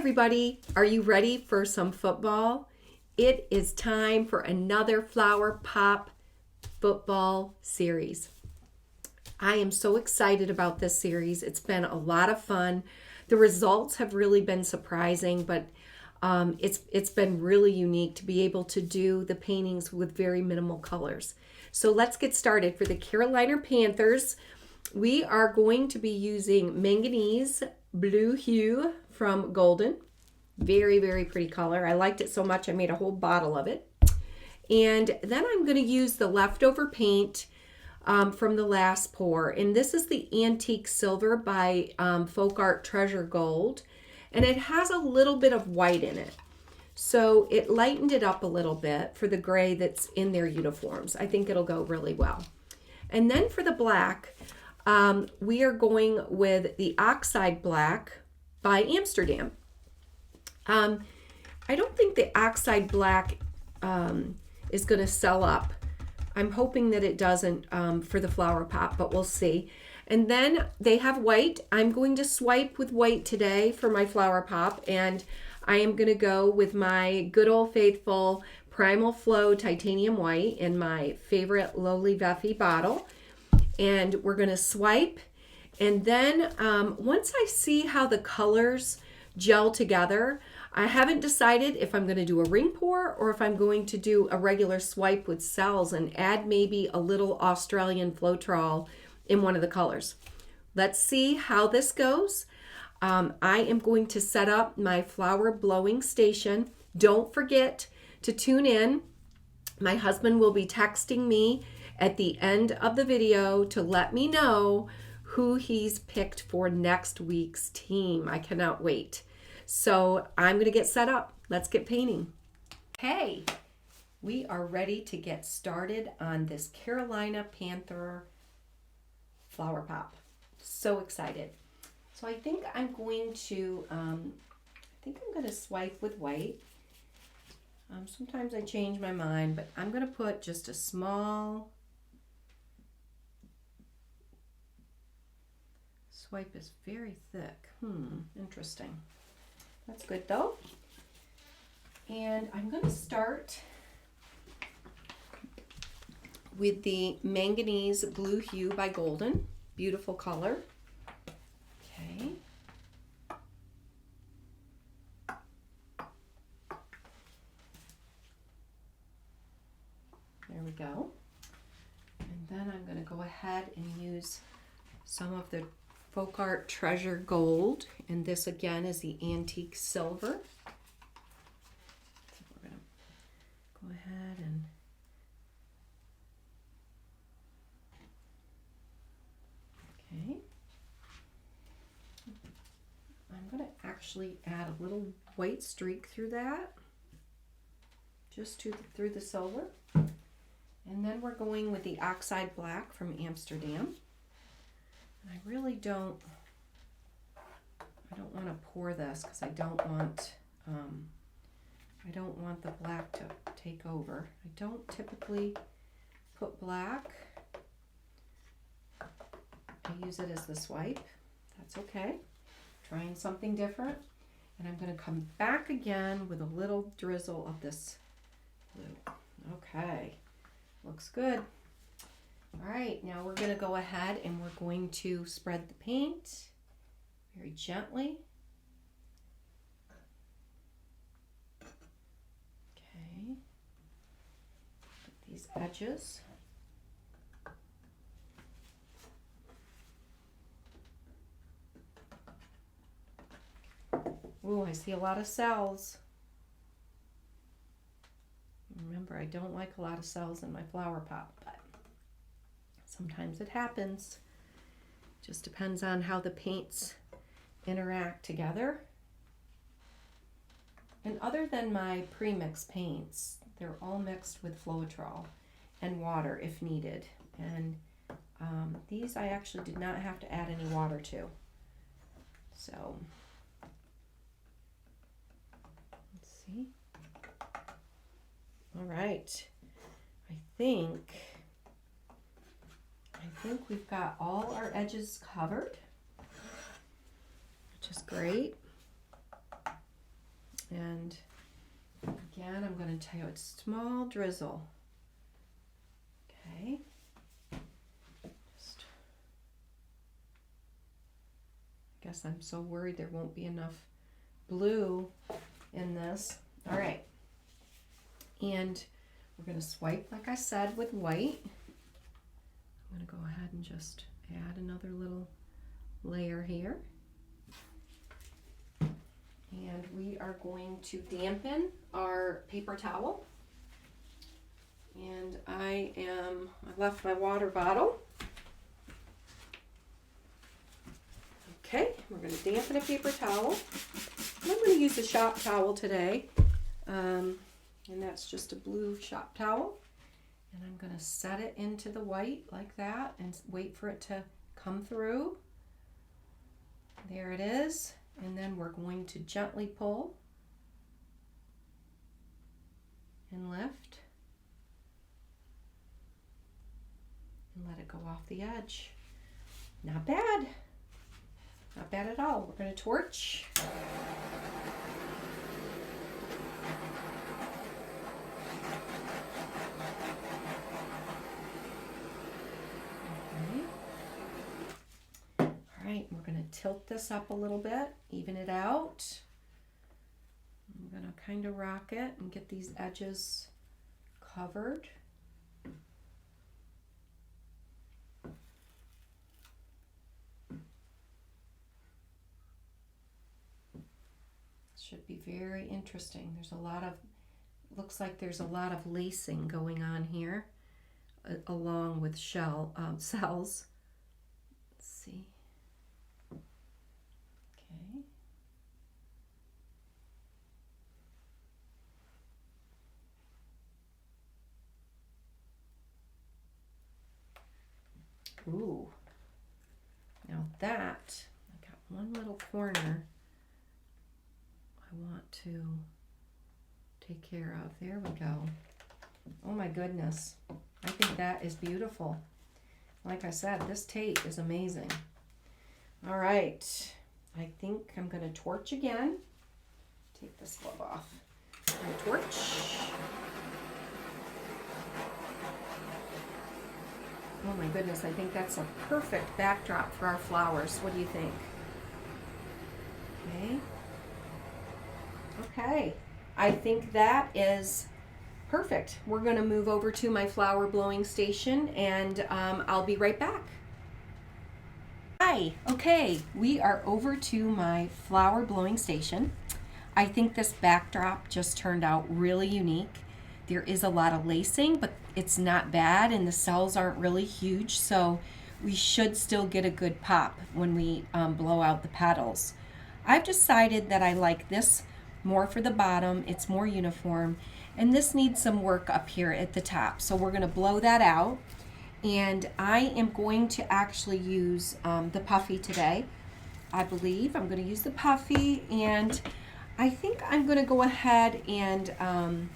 Everybody, are you ready for some football? It is time for another Flower Pop football series. I am so excited about this series. It's been a lot of fun. The results have really been surprising, but it's been really unique to be able to do the paintings with very minimal colors. So let's get started. For the Carolina Panthers, we are going to be using Manganese Blue Hue from Golden. Very, very pretty color. I liked it so much I made a whole bottle of it. And then I'm going to use the leftover paint from the last pour. And this is the Antique Silver by Folk Art Treasure Gold. And it has a little bit of white in it. So it lightened it up a little bit for the gray that's in their uniforms. I think it'll go really well. And then for the black, we are going with the Oxide Black by Amsterdam. I don't think the Oxide Black is going to sell up. I'm hoping that it doesn't for the Flower Pop, but we'll see. And then they have white. I'm going to swipe with white today for my Flower Pop, and I am going to go with my good old faithful Primal Flow Titanium White in my favorite Lowly Veffy bottle. And we're going to swipe. And then once I see how the colors gel together, I haven't decided if I'm going to do a ring pour or if I'm going to do a regular swipe with cells and add maybe a little Australian Floetrol in one of the colors. Let's see how this goes. I am going to set up my flower blowing station. Don't forget to tune in. My husband will be texting me at the end of the video to let me know who he's picked for next week's team. I cannot wait. So I'm going to get set up. Let's get painting. Hey, we are ready to get started on this Carolina Panther Flower Pop. So excited. So I think I'm going to swipe with white. Sometimes I change my mind, but I'm going to put just a small swipe. Is very thick. Interesting. That's good though. And I'm going to start with the Manganese Blue Hue by Golden. Beautiful color. Okay. There we go. And then I'm going to go ahead and use some of the Folk Art Treasure Gold, and this again is the Antique Silver. So we're going to go ahead and okay. I'm going to actually add a little white streak through that, just through the silver. And then we're going with the Oxide Black from Amsterdam. I really don't want to pour this because I don't want the black to take over. I don't typically put black. I use it as the swipe. That's okay. Trying something different. And I'm going to come back again with a little drizzle of this blue. Okay. Looks good. All right, now we're going to go ahead and we're going to spread the paint very gently. Okay. Get these edges. Ooh, I see a lot of cells. Remember, I don't like a lot of cells in my Flower Pop, but sometimes it happens. Just depends on how the paints interact together. And other than my pre-mixed paints, they're all mixed with Floetrol and water if needed. And these I actually did not have to add any water to. So, let's see. All right. I think we've got all our edges covered, which is great. And again, I'm going to tell you it's small drizzle. Okay. Just, I guess I'm so worried there won't be enough blue in this. All right. And we're going to swipe, like I said, with white. I'm going to go ahead and just add another little layer here. And we are going to dampen our paper towel. And I left my water bottle. Okay, we're going to dampen a paper towel. I'm going to use a shop towel today. And that's just a blue shop towel. And I'm going to set it into the white like that and wait for it to come through. There it is. And then we're going to gently pull and lift and let it go off the edge. Not bad. Not bad at all. We're going to torch. We're going to tilt this up a little bit, even it out. I'm going to kind of rock it and get these edges covered. Should be very interesting. There's a lot of, looks like there's a lot of lacing going on here, along with cells. Let's see. Ooh, now that, I got one little corner I want to take care of. There we go. Oh my goodness. I think that is beautiful. Like I said, this tape is amazing. All right. I think I'm going to torch again. Take this glove off. I'm going to torch. Oh my goodness, I think that's a perfect backdrop for our flowers. What do you think? Okay. Okay, I think that is perfect. We're going to move over to my flower blowing station and I'll be right back. Hi, okay, we are over to my flower blowing station. I think this backdrop just turned out really unique. There is a lot of lacing, but it's not bad and the cells aren't really huge, so we should still get a good pop when we blow out the petals. I've decided that I like this more for the bottom. It's more uniform, and this needs some work up here at the top, so we're going to blow that out. And I am going to actually use the puffy today. I believe I'm going to use the puffy, and I think I'm going to go ahead and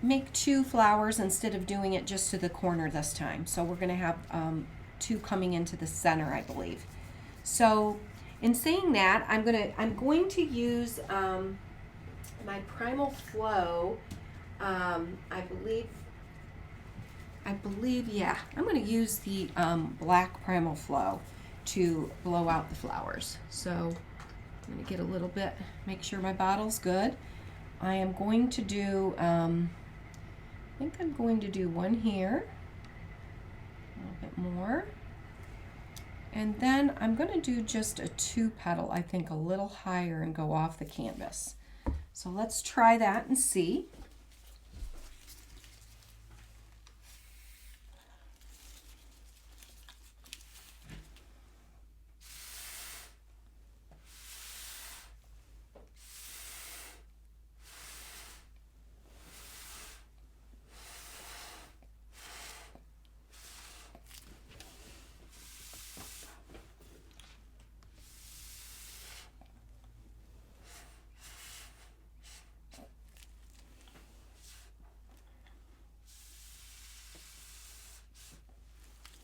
make 2 flowers instead of doing it just to the corner this time. So we're going to have 2 coming into the center, I believe. So in saying that, I'm going to use my Primal Flow. I believe, yeah, I'm going to use the black Primal Flow to blow out the flowers. So I'm going to get a little bit, make sure my bottle's good. I am going to do, I think I'm going to do one here, a little bit more. And then I'm going to do just a 2 petal, I think a little higher, and go off the canvas. So let's try that and see.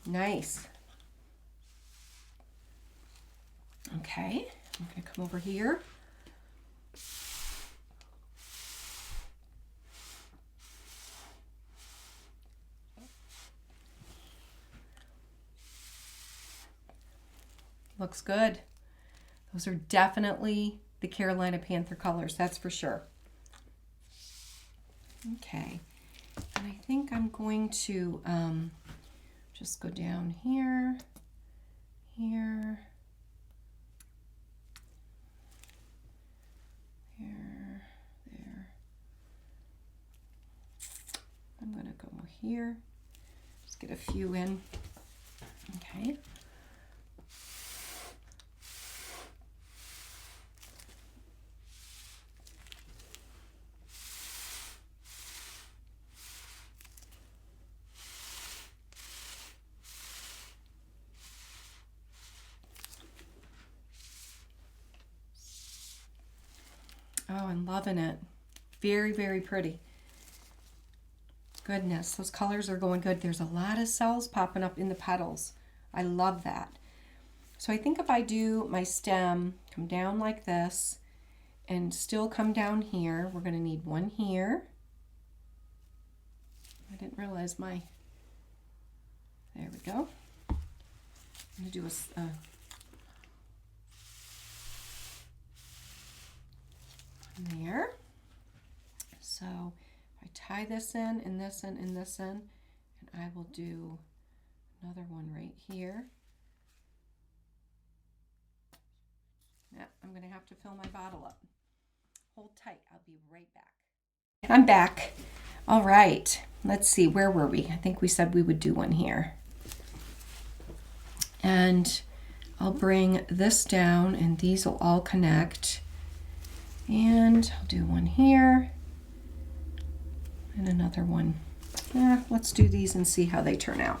Nice. Okay, I'm going to come over here. Looks good. Those are definitely the Carolina Panther colors, that's for sure. Okay, and I think I'm going to just go down here, here, here, there. I'm going to go here, just get a few in. Okay. Oh, I'm loving it. Very, very pretty. Goodness, those colors are going good. There's a lot of cells popping up in the petals. I love that. So I think if I do my stem, come down like this, and still come down here, we're going to need one here. I didn't realize my, there we go. I'm going to do a there. So I tie this in and this in and this in, and I will do another one right here. Yeah, I'm going to have to fill my bottle up. Hold tight. I'll be right back. I'm back. All right. Let's see. Where were we? I think we said we would do one here. And I'll bring this down, and these will all connect. And I'll do one here and another one. Let's do these and see how they turn out.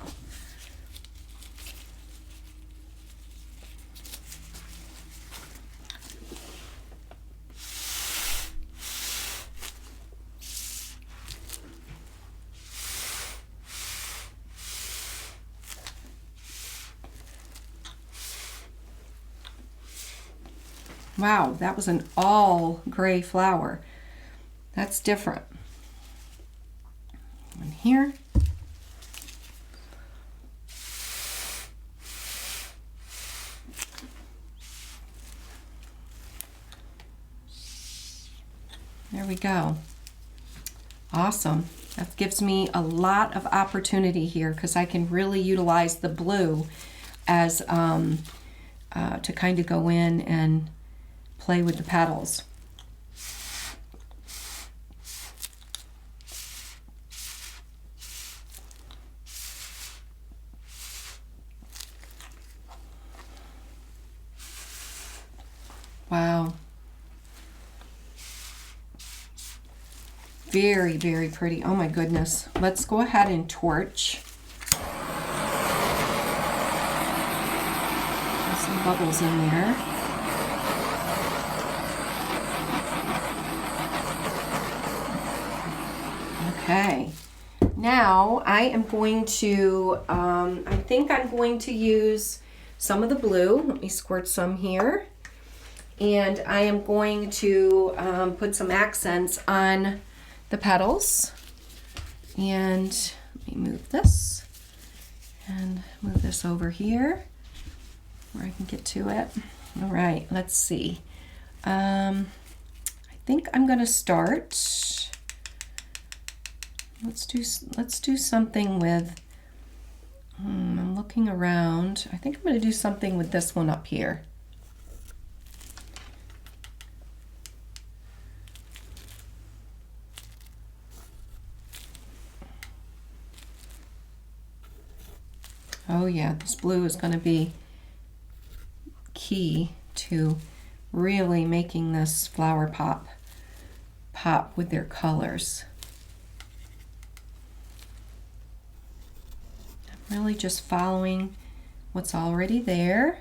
Wow, that was an all gray flower. That's different. One here. There we go. Awesome. That gives me a lot of opportunity here because I can really utilize the blue as to kind of go in and play with the petals. Wow. Very, very pretty. Oh my goodness. Let's go ahead and torch. There's some bubbles in there. Okay, now I am going to, I think I'm going to use some of the blue. Let me squirt some here. And I am going to put some accents on the petals. And let me move this and move this over here where I can get to it. All right, let's see. I think I'm going to start. Let's do something with, I'm looking around. I think I'm going to do something with this one up here. Oh yeah, this blue is going to be key to really making this flower pop with their colors. I'm really just following what's already there.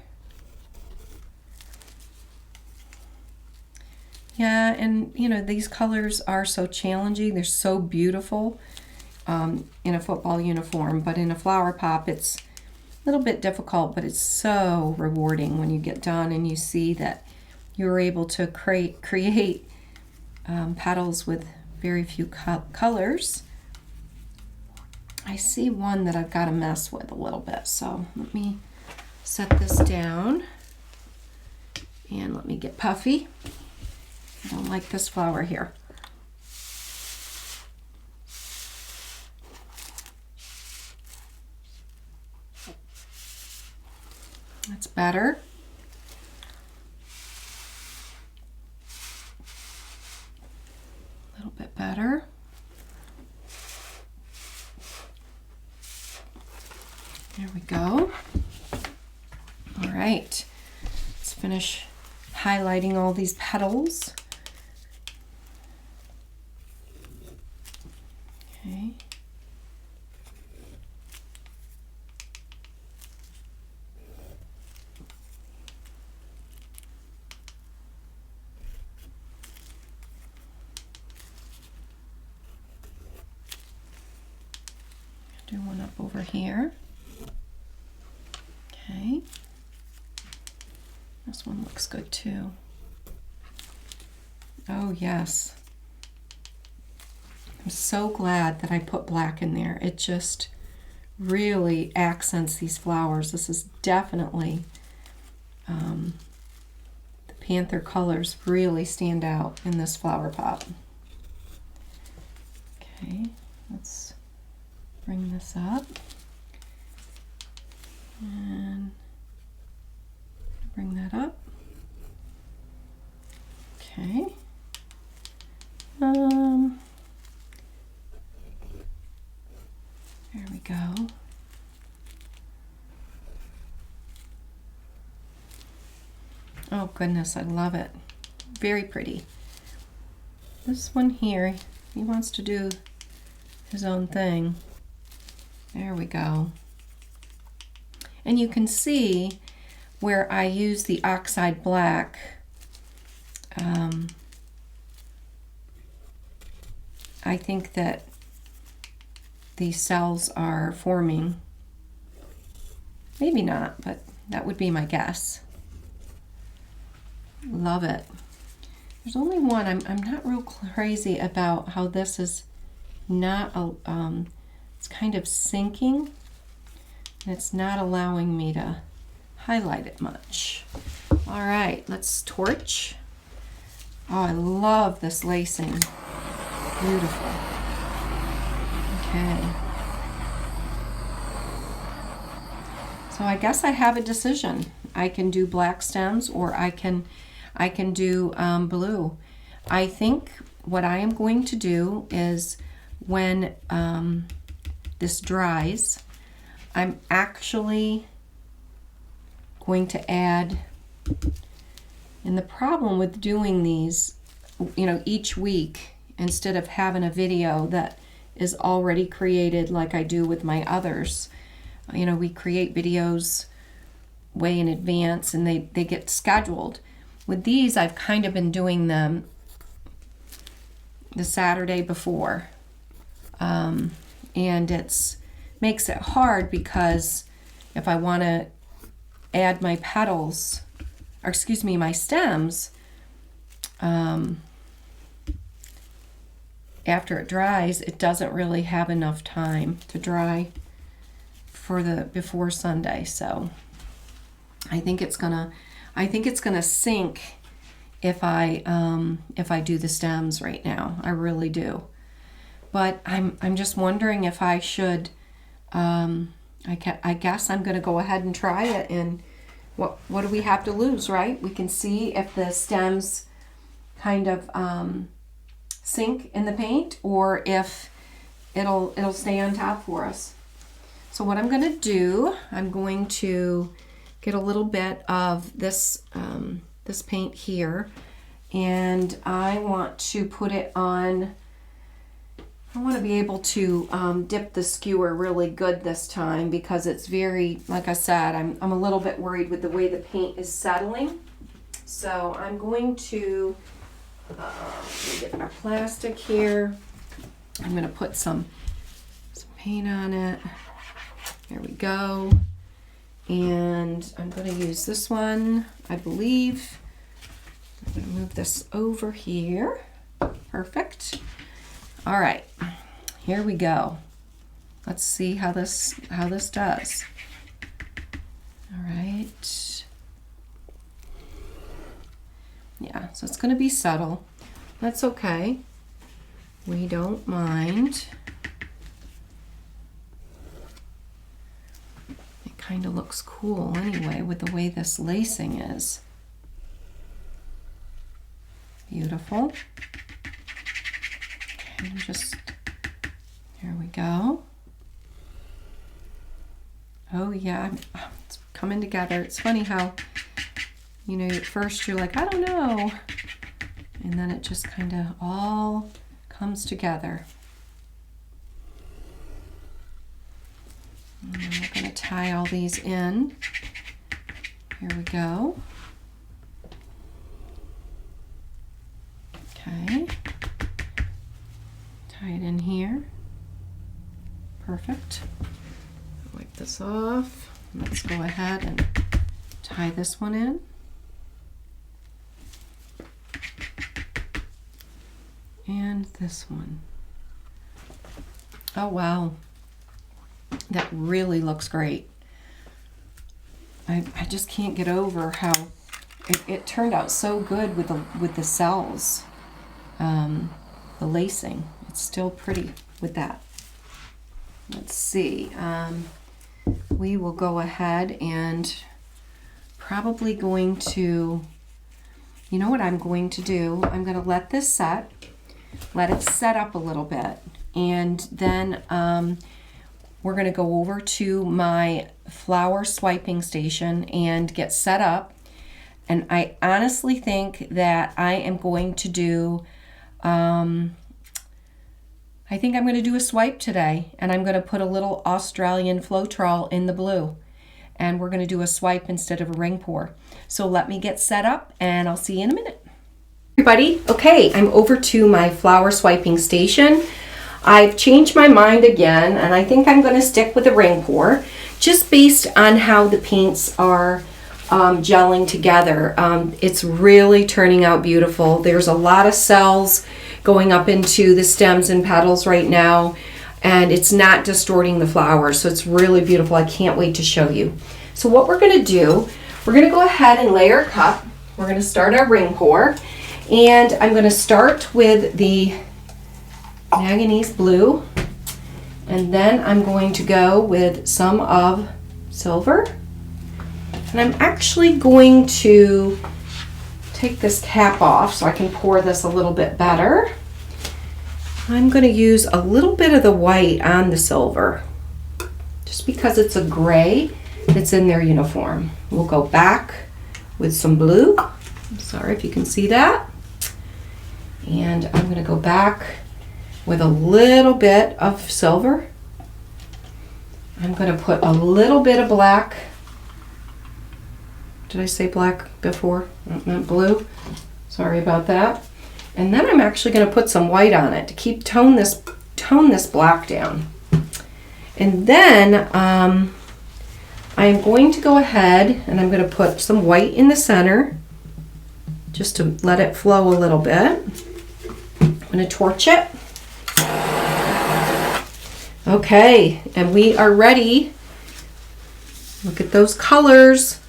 Yeah, and you know, these colors are so challenging. They're so beautiful in a football uniform, but in a flower pop, it's a little bit difficult, but it's so rewarding when you get done and you see that you're able to create petals with very few colors. I see one that I've got to mess with a little bit, so let me set this down. And let me get puffy. I don't like this flower here. That's better. A little bit better. There we go. All right, let's finish highlighting all these petals. Okay. Do one up over here. Okay. This one looks good too. Oh yes. I'm so glad that I put black in there. It just really accents these flowers. This is definitely, the Panther colors really stand out in this flower pot. Okay, let's bring this up and bring that up. Okay. There we go. Oh goodness, I love it. Very pretty. This one here, he wants to do his own thing. There we go. And you can see where I use the oxide black. I think that these cells are forming. Maybe not, but that would be my guess. Love it. There's only one. I'm not real crazy about how this is not it's kind of sinking, and it's not allowing me to highlight it much. All right, let's torch. Oh, I love this lacing. Beautiful. Okay. So I guess I have a decision. I can do black stems, or I can do blue. I think what I am going to do is when this dries, I'm actually going to add, and the problem with doing these, you know, each week, instead of having a video that is already created like I do with my others, you know, we create videos way in advance and they get scheduled. With these, I've kind of been doing them the Saturday before. And it's makes it hard because if I want to add my petals, or excuse me, my stems, after it dries, it doesn't really have enough time to dry for the before Sunday. So I think it's gonna sink if I do the stems right now. I really do. But I'm just wondering if I should. I guess I'm gonna go ahead and try it. And what do we have to lose, right? We can see if the stems kind of sink in the paint, or if it'll stay on top for us. So what I'm gonna do, I'm going to get a little bit of this this paint here, and I want to put it on. I want to be able to dip the skewer really good this time, because it's very, like I said, I'm a little bit worried with the way the paint is settling. So I'm going to let me get my plastic here. I'm going to put some paint on it. There we go. And I'm going to use this one, I believe. I'm going to move this over here. Perfect. All right, here we go. Let's see how this does. All right. Yeah, so it's gonna be subtle. That's okay. We don't mind. It kind of looks cool anyway with the way this lacing is. Beautiful. Okay, just, here we go. Oh yeah, it's coming together. It's funny how, you know, at first you're like, I don't know. And then it just kind of all comes together. And we're going to tie all these in. Here we go. Okay. Tie it in here. Perfect. Wipe this off. Let's go ahead and tie this one in. And this one. Oh wow, that really looks great. I just can't get over how it turned out so good with the cells, the lacing. It's still pretty with that. Let's see. We will go ahead and probably going to, you know what I'm going to do? I'm going to let this set. Let it set up a little bit, and then we're going to go over to my flower swiping station and get set up. And I honestly think that I am going to do, I think I'm going to do a swipe today, and I'm going to put a little Australian Floetrol in the blue, and we're going to do a swipe instead of a ring pour. So let me get set up, and I'll see you in a minute. Everybody, okay, I'm over to my flower swiping station. I've changed my mind again, and I think I'm going to stick with a ring pour, just based on how the paints are gelling together. It's really turning out beautiful. There's a lot of cells going up into the stems and petals right now, and it's not distorting the flowers, so it's really beautiful. I can't wait to show you. So what we're going to do, we're going to go ahead and lay our cup. We're going to start our ring pour. And I'm going to start with the Manganese Blue, and then I'm going to go with some of silver. And I'm actually going to take this cap off so I can pour this a little bit better. I'm going to use a little bit of the white on the silver, just because it's a gray that's in their uniform. We'll go back with some blue. I'm sorry if you can see that. And I'm going to go back with a little bit of silver. I'm going to put a little bit of black. Did I say black before? I meant blue. Sorry about that. And then I'm actually going to put some white on it to tone this black down. And then I'm going to go ahead and I'm going to put some white in the center, just to let it flow a little bit. I'm going to torch it. Okay, and we are ready. Look at those colors.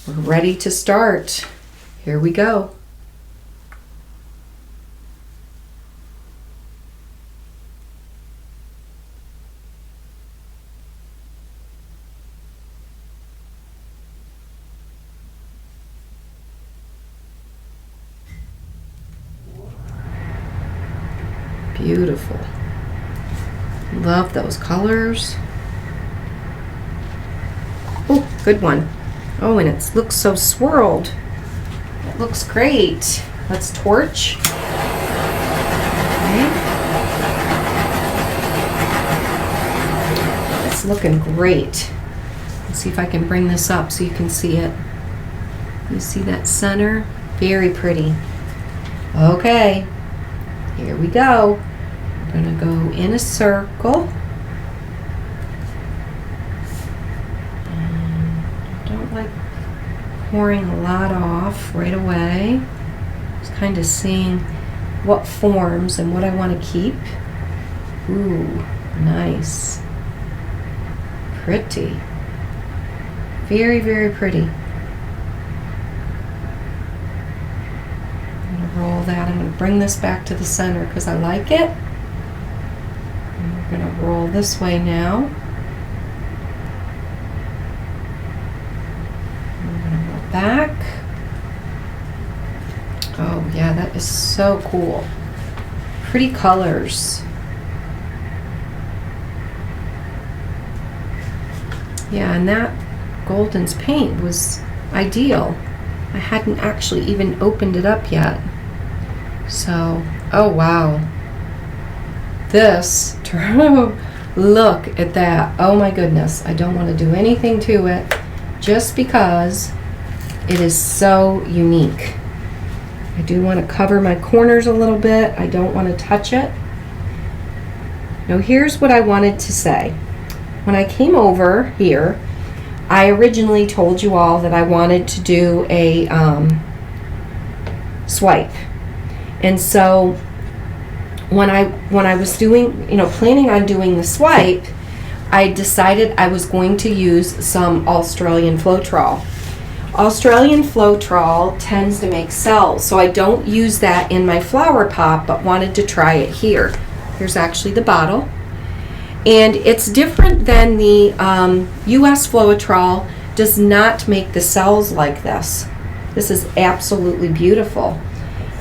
We're ready to start. Here we go. Beautiful. Love those colors. Oh, good one. Oh, and it looks so swirled. It looks great. Let's torch. Okay. It's looking great. Let's see if I can bring this up so you can see it. You see that center? Very pretty. Okay, here we go. I'm going to go in a circle. And I don't like pouring a lot off right away. Just kind of seeing what forms and what I want to keep. Ooh, nice. Pretty. Very, very pretty. roll that. I'm going to bring this back to the center because I like it. And we're going to roll this way now. I'm going to roll back. Oh yeah, that is so cool. Pretty colors. Yeah, and that Golden's paint was ideal. I hadn't actually even opened it up yet. So, oh wow. This, look at that. Oh my goodness. I don't want to do anything to it just because it is so unique. I do want to cover my corners a little bit. I don't want to touch it. Now here's what I wanted to say. When I came over here, I originally told you all that I wanted to do a swipe. And so when I was doing, planning on doing the swipe, I decided I was going to use some Australian Floetrol. Australian Floetrol tends to make cells, so I don't use that in my flower pot, but wanted to try it here. Here's actually the bottle. And it's different than the US Floetrol, does not make the cells like this. This is absolutely beautiful.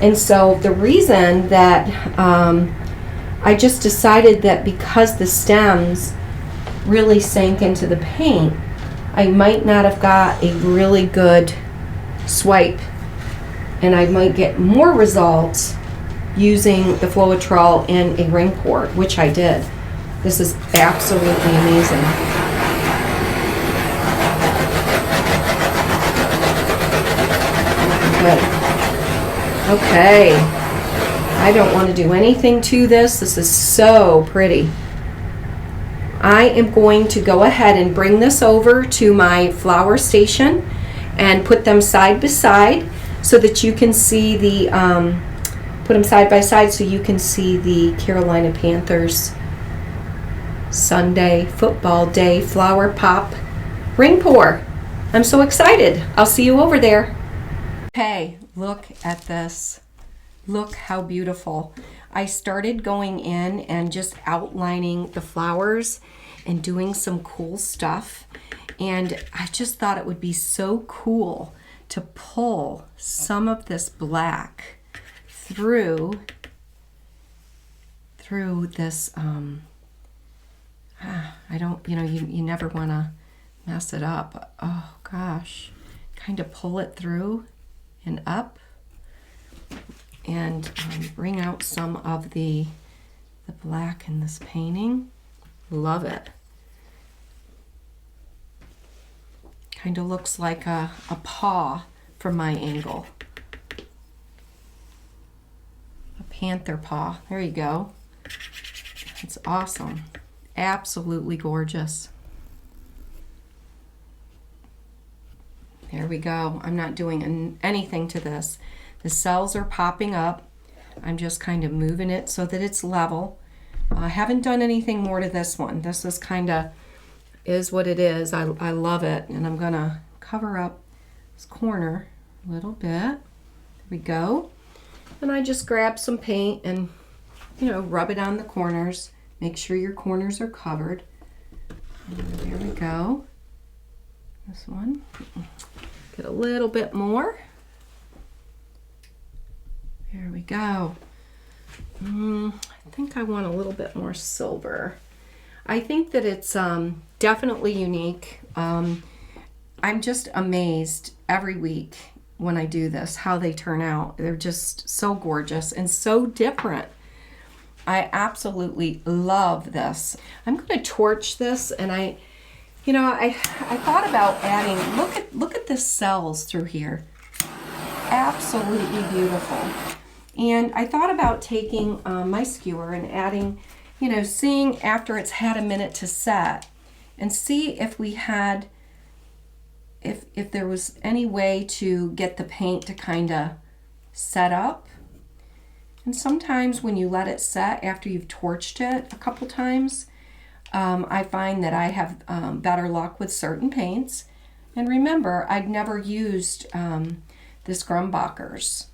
And so the reason that I just decided that because the stems really sank into the paint, I might not have got a really good swipe, and I might get more results using the Floetrol in a ring pour, which I did. This is absolutely amazing. Good. Okay. I don't want to do anything to this. This is so pretty. I am going to go ahead and bring this over to my flower station and put them side by side so that you can see the, put them side by side so you can see the Carolina Panthers Sunday football day flower pop ring pour. I'm so excited. I'll see you over there. Okay, look at this. Look how beautiful. I started going in and just outlining the flowers and doing some cool stuff. And I just thought it would be so cool to pull some of this black through this, I don't, you never want to mess it up. Oh gosh, kind of pull it through and up. And bring out some of the black in this painting. Love it. Kind of looks like a paw from my angle. A panther paw. There you go. It's awesome. Absolutely gorgeous. There we go. I'm not doing anything to this. The cells are popping up. I'm just kind of moving it so that it's level. I haven't done anything more to this one. This is kind of is what it is. I love it. And I'm going to cover up this corner a little bit. There we go. And I just grab some paint and, rub it on the corners. Make sure your corners are covered. And there we go. This one. Get a little bit more. There we go. I think I want a little bit more silver. I think that it's definitely unique. I'm just amazed every week when I do this, how they turn out. They're just so gorgeous and so different. I absolutely love this. I'm going to torch this, and I thought about adding, look at the cells through here. Absolutely beautiful. And I thought about taking my skewer and adding, seeing after it's had a minute to set, and see if we had, if there was any way to get the paint to kind of set up. And sometimes when you let it set after you've torched it a couple times, I find that I have better luck with certain paints. And remember, I'd never used this Grumbacher's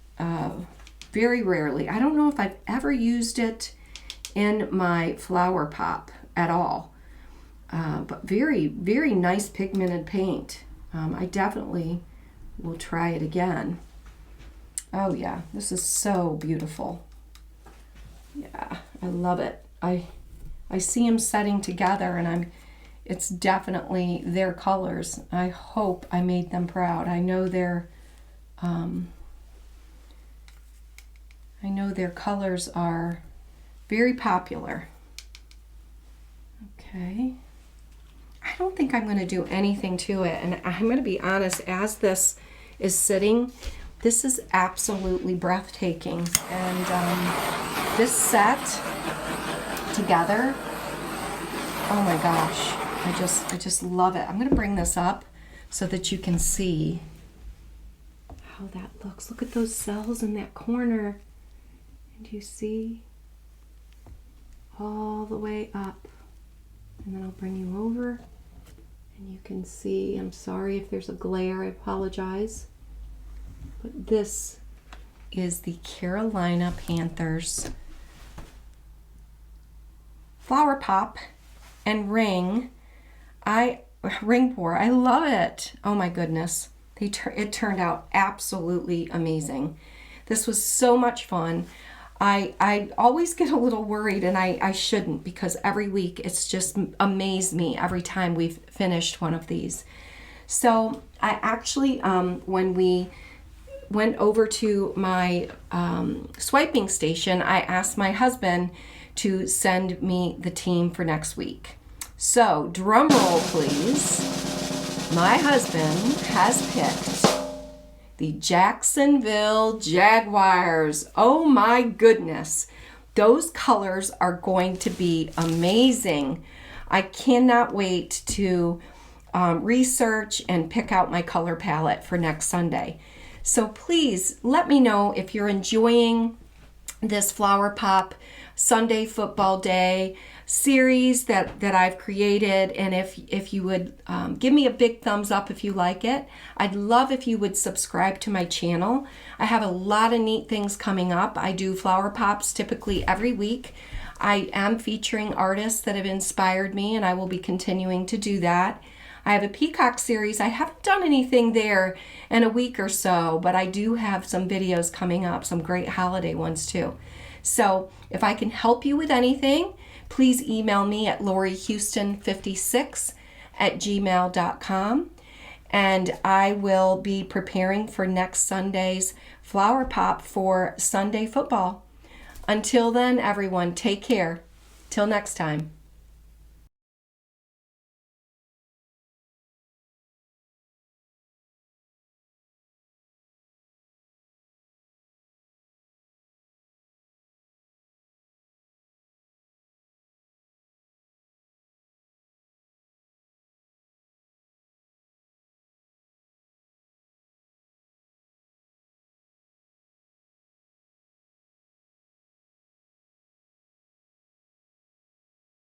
very rarely. I don't know if I've ever used it in my flower pop at all. But very, very nice pigmented paint. I definitely will try it again. Oh yeah, this is so beautiful. Yeah, I love it. I see them setting together, and it's definitely their colors. I hope I made them proud. I know their colors are very popular. Okay. I don't think I'm going to do anything to it, and I'm going to be honest, as this is sitting, this is absolutely breathtaking. And this set together, oh my gosh, I just love it. I'm going to bring this up so that you can see how that looks. Look at those cells in that corner. And you see all the way up. And then I'll bring you over and you can see, I'm sorry if there's a glare, I apologize. But this is the Carolina Panthers flower pop and ring. Ring pour. I love it. Oh my goodness. It turned out absolutely amazing. This was so much fun. I always get a little worried, and I shouldn't, because every week it's just amazed me every time we've finished one of these. So I actually, when we went over to my swiping station, I asked my husband to send me the team for next week. So drum roll please. My husband has picked the Jacksonville Jaguars. Oh my goodness. Those colors are going to be amazing. I cannot wait to research and pick out my color palette for next Sunday. So please let me know if you're enjoying this Flower Pop Sunday Football Day series that I've created, and if you would give me a big thumbs up if you like it. I'd love if you would subscribe to my channel. I have a lot of neat things coming up. I do flower pops typically every week. I am featuring artists that have inspired me, and I will be continuing to do that. I have a peacock series. I haven't done anything there in a week or so, but I do have some videos coming up, some great holiday ones too. So if I can help you with anything, please email me at lorihouston56@gmail.com, and I will be preparing for next Sunday's flower pop for Sunday football. Until then, everyone, take care. Till next time.